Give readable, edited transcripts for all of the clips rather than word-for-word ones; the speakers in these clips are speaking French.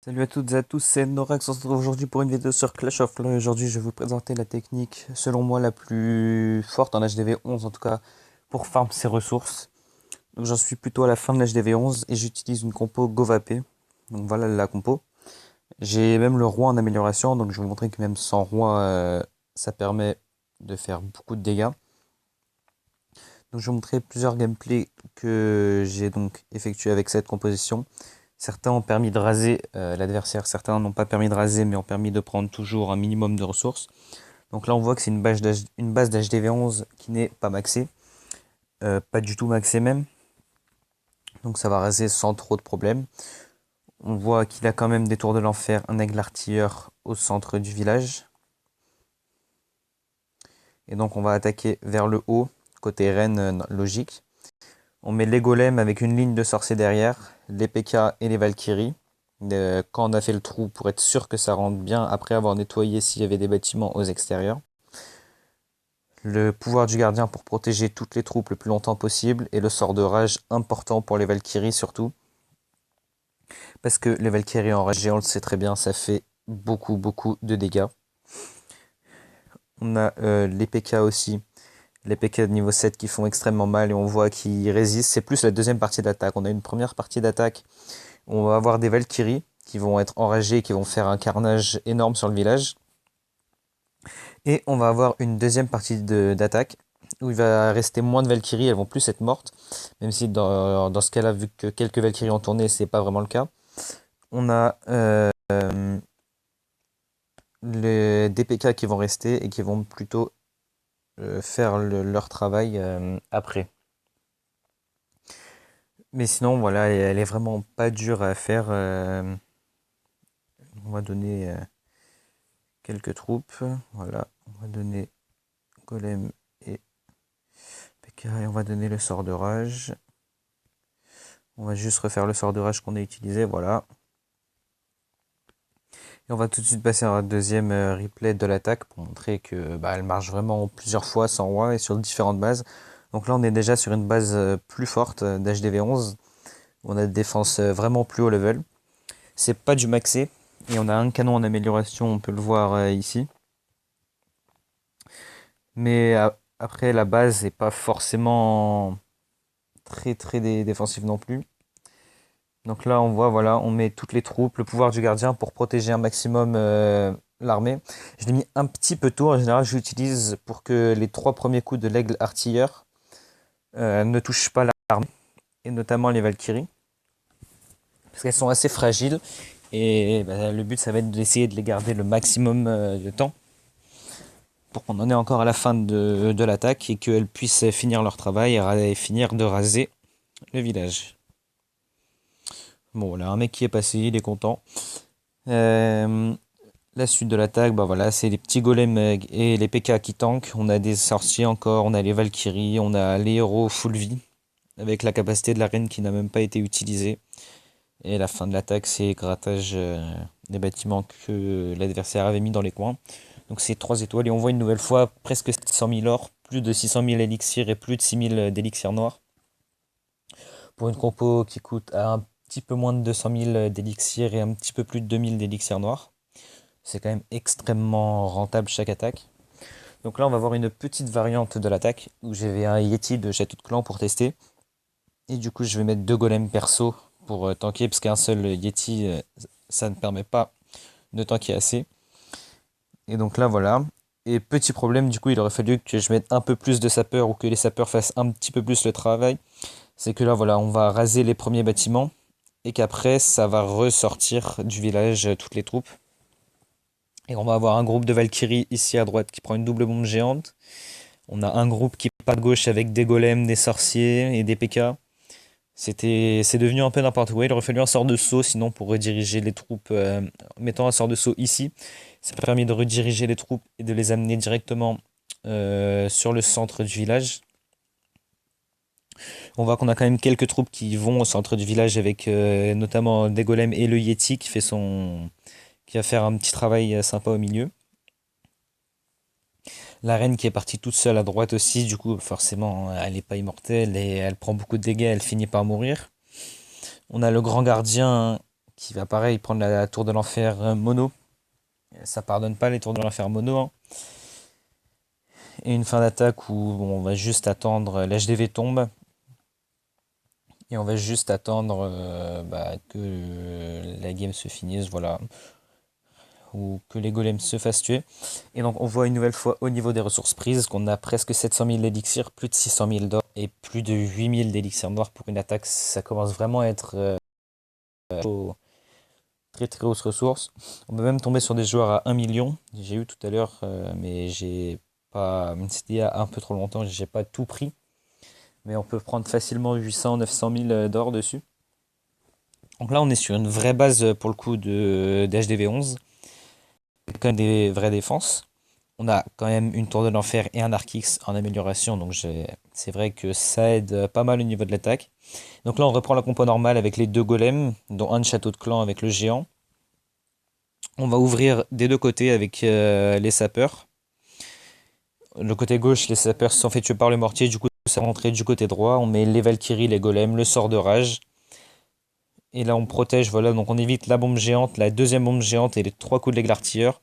Salut à toutes et à tous, c'est Norax. On se retrouve aujourd'hui pour une vidéo sur Clash of Clans. Aujourd'hui, je vais vous présenter la technique, selon moi, la plus forte en HDV 11, en tout cas, pour farm ses ressources. Donc, j'en suis plutôt à la fin de l'HDV 11 et j'utilise une compo Govapé. Donc, voilà la compo. J'ai même le roi en amélioration, donc je vais vous montrer que même sans roi, ça permet de faire beaucoup de dégâts. Donc, je vais vous montrer plusieurs gameplays que j'ai donc effectués avec cette composition. Certains ont permis de raser l'adversaire, certains n'ont pas permis de raser, mais ont permis de prendre toujours un minimum de ressources. Donc là, on voit que c'est une base d'HDV11 qui n'est pas maxée, pas du tout maxée même. Donc ça va raser sans trop de problèmes. On voit qu'il a quand même des tours de l'enfer, un aigle artilleur au centre du village. Et donc on va attaquer vers le haut, côté reine logique. On met les golems avec une ligne de sorciers derrière, les PK et les Valkyries. Quand on a fait le trou pour être sûr que ça rentre bien après avoir nettoyé s'il y avait des bâtiments aux extérieurs. Le pouvoir du gardien pour protéger toutes les troupes le plus longtemps possible et le sort de rage important pour les Valkyries surtout. Parce que les Valkyries en rage, on le sait très bien, ça fait beaucoup de dégâts. On a les PK aussi. Les PK de niveau 7 qui font extrêmement mal et on voit qu'ils résistent. C'est plus la deuxième partie d'attaque. On a une première partie d'attaque. On va avoir des Valkyries qui vont être enragées, qui vont faire un carnage énorme sur le village. Et on va avoir une deuxième partie d'attaque où il va rester moins de Valkyries, elles vont plus être mortes. Même si dans ce cas-là, vu que quelques Valkyries ont tourné, c'est pas vraiment le cas. On a les DPK qui vont rester et qui vont plutôt faire leur travail après. Mais sinon, voilà, elle est vraiment pas dure à faire. On va donner quelques troupes. Voilà, on va donner Golem et PK et on va donner le sort de rage. On va juste refaire le sort de rage qu'on a utilisé, voilà. Et on va tout de suite passer à un deuxième replay de l'attaque pour montrer que elle marche vraiment plusieurs fois sans roi et sur différentes bases. Donc là on est déjà sur une base plus forte d'HDV11. On a des défenses vraiment plus haut level. C'est pas du maxé. Et on a un canon en amélioration, on peut le voir ici. Mais après la base n'est pas forcément très défensive non plus. Donc là, on voit, voilà, on met toutes les troupes, le pouvoir du gardien pour protéger un maximum l'armée. Je l'ai mis un petit peu tôt. En général, je l'utilise pour que les 3 premiers coups de l'aigle artilleur ne touchent pas l'armée, et notamment les Valkyries. Parce qu'elles sont assez fragiles. Et le but, ça va être d'essayer de les garder le maximum de temps. Pour qu'on en ait encore à la fin de l'attaque et qu'elles puissent finir leur travail et finir de raser le village. Bon, voilà, un mec qui est passé, il est content. La suite de l'attaque, voilà, c'est les petits golems et les PK qui tankent. On a des sorciers encore, on a les Valkyries, on a les héros full vie, avec la capacité de la reine qui n'a même pas été utilisée. Et la fin de l'attaque, c'est grattage des bâtiments que l'adversaire avait mis dans les coins. Donc c'est 3 étoiles et on voit une nouvelle fois presque 700 000 or, plus de 600 000 élixirs et plus de 6 000 d'élixirs noirs. Pour une compo qui coûte un petit peu moins de 200 000 d'élixirs et un petit peu plus de 2000 d'élixirs noirs. C'est quand même extrêmement rentable chaque attaque. Donc là, on va voir une petite variante de l'attaque où j'avais un Yeti de Château de Clan pour tester. Et du coup, je vais mettre 2 golems perso pour tanker parce qu'un seul Yeti, ça ne permet pas de tanker assez. Et donc là, voilà. Et petit problème, du coup, il aurait fallu que je mette un peu plus de sapeurs ou que les sapeurs fassent un petit peu plus le travail. C'est que là, voilà, on va raser les premiers bâtiments et qu'après, ça va ressortir du village toutes les troupes. Et on va avoir un groupe de Valkyries ici à droite qui prend une double bombe géante. On a un groupe qui part à gauche avec des golems, des sorciers et des PK. C'est devenu un peu n'importe où. Il aurait fallu un sort de saut sinon pour rediriger les troupes. Mettant un sort de saut ici, ça a permis de rediriger les troupes et de les amener directement sur le centre du village. On voit qu'on a quand même quelques troupes qui vont au centre du village avec notamment des golems et le Yeti qui va faire un petit travail sympa au milieu. La reine qui est partie toute seule à droite aussi, du coup forcément elle n'est pas immortelle et elle prend beaucoup de dégâts, elle finit par mourir. On a le grand gardien qui va pareil prendre la tour de l'enfer mono. Ça pardonne pas les tours de l'enfer mono, hein. Et une fin d'attaque où bon, on va juste attendre l'HDV tombe. Et on va juste attendre que la game se finisse, voilà. Ou que les golems se fassent tuer. Et donc on voit une nouvelle fois au niveau des ressources prises qu'on a presque 700 000 d'élixirs, plus de 600 000 d'or et plus de 8 000 d'élixirs noirs pour une attaque. Ça commence vraiment à être très très grosses ressources. On peut même tomber sur des joueurs à 1 million. J'ai eu tout à l'heure, mais j'ai pas. C'était il y a un peu trop longtemps, j'ai pas tout pris. Mais on peut prendre facilement 800, 900 000 d'or dessus. Donc là, on est sur une vraie base pour le coup d'HDV 11. Quand même des vraies défenses. On a quand même une tour de l'enfer et un Arc-X en amélioration, donc c'est vrai que ça aide pas mal au niveau de l'attaque. Donc là, on reprend la compo normale avec les deux golems, dont un de château de clan avec le géant. On va ouvrir des deux côtés avec les sapeurs. Le côté gauche, les sapeurs se sont fait tuer par le mortier, du coup, ça va rentrer du côté droit. On met les Valkyries, les golems, le sort de rage. Et là, on protège, voilà, donc on évite la bombe géante, la deuxième bombe géante et les trois coups de l'aigle artilleur.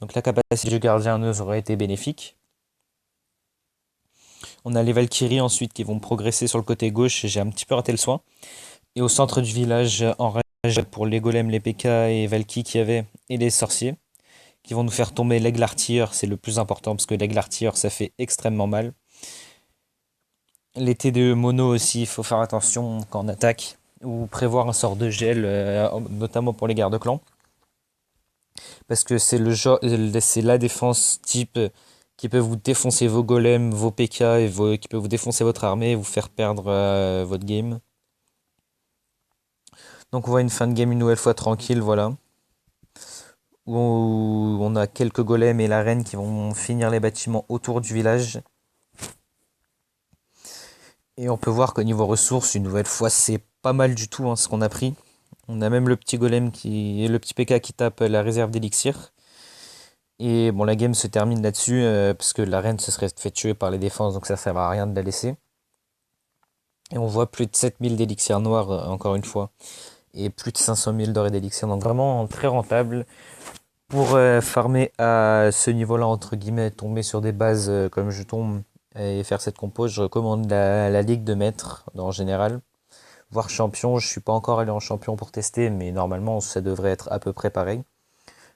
Donc la capacité du gardien nous aurait été bénéfique. On a les Valkyries ensuite qui vont progresser sur le côté gauche, j'ai un petit peu raté le soin. Et au centre du village, en rage pour les golems, les PK et Valky qu'il y avait, et les sorciers, qui vont nous faire tomber l'aigle artilleur, c'est le plus important, parce que l'aigle artilleur, ça fait extrêmement mal. Les TDE mono aussi, il faut faire attention quand on attaque, ou prévoir un sort de gel, notamment pour les gardes-clans. Parce que c'est la défense type qui peut vous défoncer vos golems, vos PK, qui peut vous défoncer votre armée et vous faire perdre votre game. Donc on voit une fin de game une nouvelle fois tranquille, voilà. Où on a quelques golems et la reine qui vont finir les bâtiments autour du village. Et on peut voir qu'au niveau ressources, une nouvelle fois, c'est pas mal du tout, hein, ce qu'on a pris. On a même le petit golem le petit PK qui tape la réserve d'élixir. Et bon, la game se termine là-dessus, parce que la reine se serait fait tuer par les défenses, donc ça sert à rien de la laisser. Et on voit plus de 7000 d'élixir noir, encore une fois, et plus de 500 000 d'or et d'élixir, donc vraiment très rentable. Pour farmer à ce niveau-là, entre guillemets, tomber sur des bases comme je tombe et faire cette compo, je recommande la Ligue de Maître en général. Voire champion, je suis pas encore allé en champion pour tester, mais normalement ça devrait être à peu près pareil.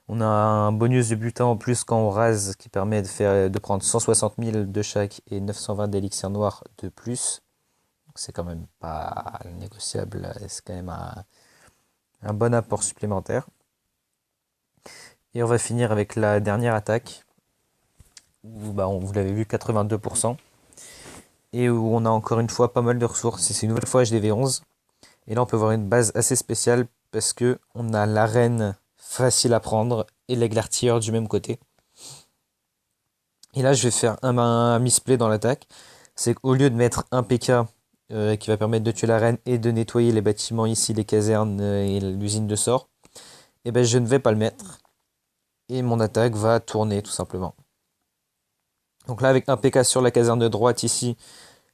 On a un bonus de butin en plus quand on rase qui permet de prendre 160 000 de chaque et 920 d'élixir noir de plus. C'est quand même pas négociable, c'est quand même un bon apport supplémentaire. Et on va finir avec la dernière attaque, où vous l'avez vu, 82%. Et où on a encore une fois pas mal de ressources. Et c'est une nouvelle fois HDV 11. Et là on peut voir une base assez spéciale parce que on a l'arène facile à prendre et l'aigle artilleur du même côté. Et là je vais faire un misplay dans l'attaque. C'est qu'au lieu de mettre un PK qui va permettre de tuer la reine et de nettoyer les bâtiments ici, les casernes et l'usine de sort, et ben je ne vais pas le mettre. Et mon attaque va tourner tout simplement. Donc là avec un PK sur la caserne de droite ici,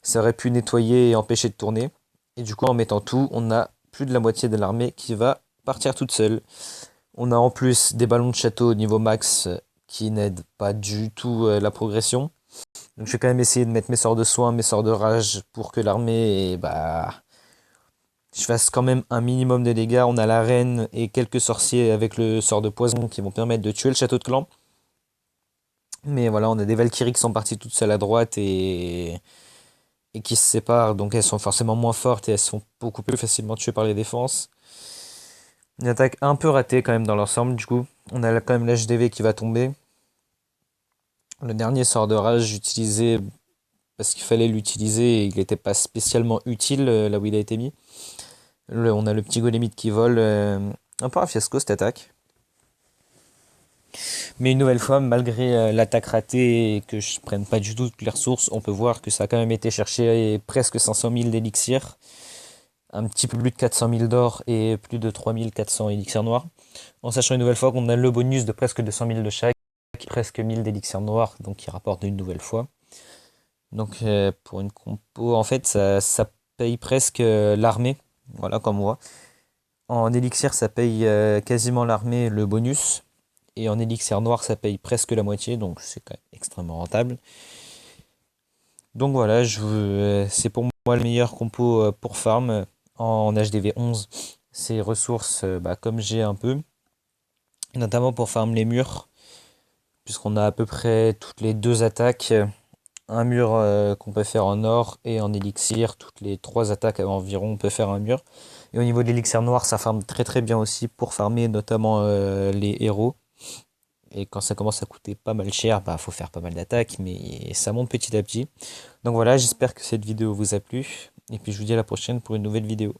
ça aurait pu nettoyer et empêcher de tourner. Et du coup en mettant tout, on a plus de la moitié de l'armée qui va partir toute seule. On a en plus des ballons de château au niveau max qui n'aident pas du tout la progression. Donc je vais quand même essayer de mettre mes sorts de soin, mes sorts de rage pour que l'armée, je fasse quand même un minimum de dégâts. On a la reine et quelques sorciers avec le sort de poison qui vont permettre de tuer le château de clan. Mais voilà, on a des Valkyries qui sont parties toutes seules à droite et qui se séparent. Donc elles sont forcément moins fortes et elles sont beaucoup plus facilement tuées par les défenses. Une attaque un peu ratée quand même dans l'ensemble du coup. On a quand même l'HDV qui va tomber. Le dernier sort de rage utilisé parce qu'il fallait l'utiliser et il n'était pas spécialement utile là où il a été mis. On a le petit golemite qui vole. Un peu un fiasco cette attaque. Mais une nouvelle fois, malgré l'attaque ratée et que je prenne pas du tout toutes les ressources, on peut voir que ça a quand même été cherché presque 500 000 d'élixir. Un petit peu plus de 400 000 d'or et plus de 3400 élixirs noirs. En sachant une nouvelle fois qu'on a le bonus de presque 200 000 de chaque, presque 1000 d'élixirs noirs, donc qui rapporte une nouvelle fois. Donc pour une compo, en fait, ça paye presque l'armée, voilà comme moi. En élixir, ça paye quasiment l'armée le bonus. Et en élixir noir, ça paye presque la moitié, donc c'est quand même extrêmement rentable. Donc voilà, c'est pour moi le meilleur compo pour farm en HDV 11. Ces ressources, bah, comme j'ai un peu, notamment pour farm les murs, puisqu'on a à peu près toutes les deux attaques, un mur qu'on peut faire en or et en élixir, toutes les trois attaques environ on peut faire un mur. Et au niveau de l'élixir noir, ça farme très très bien aussi pour farmer notamment les héros. Et quand ça commence à coûter pas mal cher, bah faut faire pas mal d'attaques, mais ça monte petit à petit. Donc voilà, j'espère que cette vidéo vous a plu. Et puis je vous dis à la prochaine pour une nouvelle vidéo.